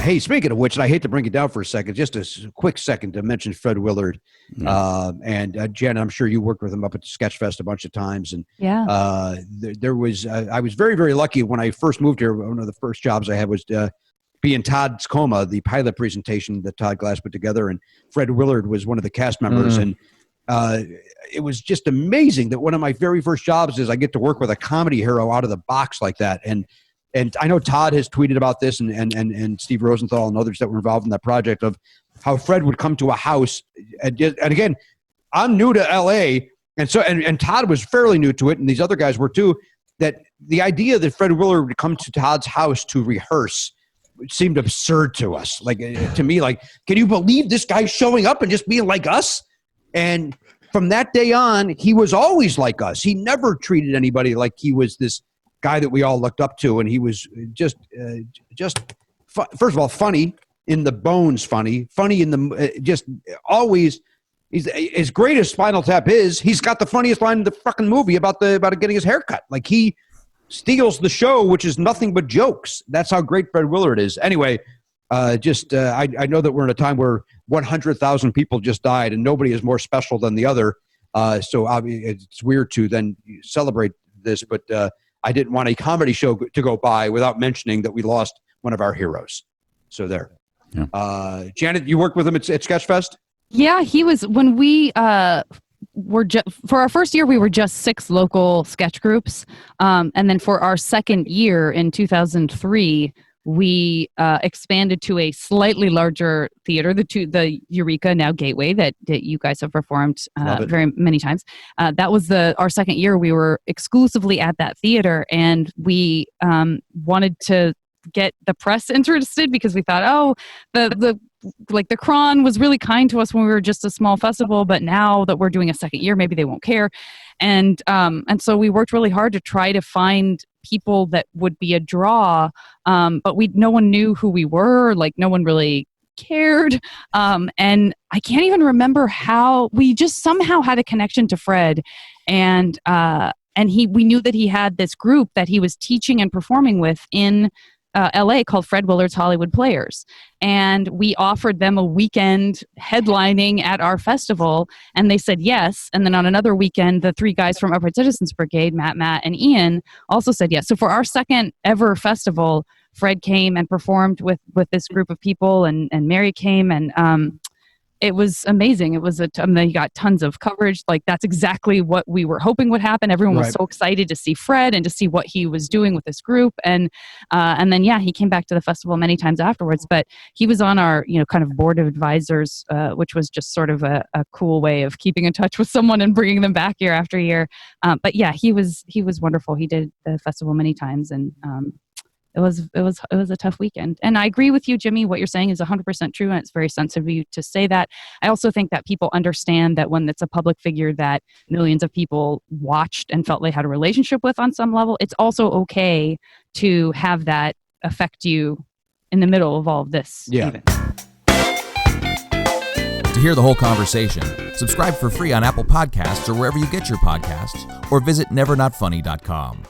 Hey, speaking of which, and I hate to bring it down for a second, just a quick second to mention Fred Willard. And Jen, I'm sure you worked with him up at Sketchfest a bunch of times. And there was, I was very, very lucky when I first moved here. One of the first jobs I had was be in Todd's Coma, the pilot presentation that Todd Glass put together. And Fred Willard was one of the cast members. And it was just amazing that one of my very first jobs is I get to work with a comedy hero out of the box like that. And I know Todd has tweeted about this and Steve Rosenthal and others that were involved in that project of how Fred would come to a house. And again, I'm new to LA. And Todd was fairly new to it. And these other guys were too, that the idea that Fred Willard would come to Todd's house to rehearse seemed absurd to us. Like, to me, like, can you believe this guy showing up and just being like us? And from that day on, he was always like us. He never treated anybody like he was this guy that we all looked up to. And he was just first of all, funny in the bones, funny in the, just always, he's as great as Spinal Tap is. He's got the funniest line in the fucking movie about getting his hair cut. Like, he steals the show, which is nothing but jokes. That's how great Fred Willard is. Anyway, I know that we're in a time where 100,000 people just died and nobody is more special than the other. So it's weird to then celebrate this, but I didn't want a comedy show to go by without mentioning that we lost one of our heroes. So there. Yeah. Janet, you worked with him at Sketchfest? Yeah, he was, when we for our first year, we were just 6 local sketch groups. And then for our second year in 2003, we expanded to a slightly larger theater, the Eureka, now Gateway, that you guys have performed very many times. That was our second year. We were exclusively at that theater, and we wanted to get the press interested because we thought, the Cron was really kind to us when we were just a small festival, but now that we're doing a second year, maybe they won't care. And so we worked really hard to try to find people that would be a draw, but no one knew who we were. Like, no one really cared. And I can't even remember how we just somehow had a connection to Fred, and we knew that he had this group that he was teaching and performing with in LA called Fred Willard's Hollywood Players. And we offered them a weekend headlining at our festival, and they said yes. And then on another weekend, the 3 guys from Upright Citizens Brigade, Matt, and Ian, also said yes. So for our second ever festival, Fred came and performed with this group of people, and Mary came, and it was amazing. It was he got tons of coverage. Like, that's exactly what we were hoping would happen. Everyone was so excited to see Fred and to see what he was doing with this group. And then, he came back to the festival many times afterwards, but he was on our, kind of board of advisors, which was just sort of a cool way of keeping in touch with someone and bringing them back year after year. But yeah, he was wonderful. He did the festival many times, and it was a tough weekend. And I agree with you, Jimmy. What you're saying is 100% true, and it's very sensitive of you to say that. I also think that people understand that when it's a public figure that millions of people watched and felt they had a relationship with on some level, it's also okay to have that affect you in the middle of all of this. Yeah. Even. To hear the whole conversation, subscribe for free on Apple Podcasts or wherever you get your podcasts, or visit nevernotfunny.com.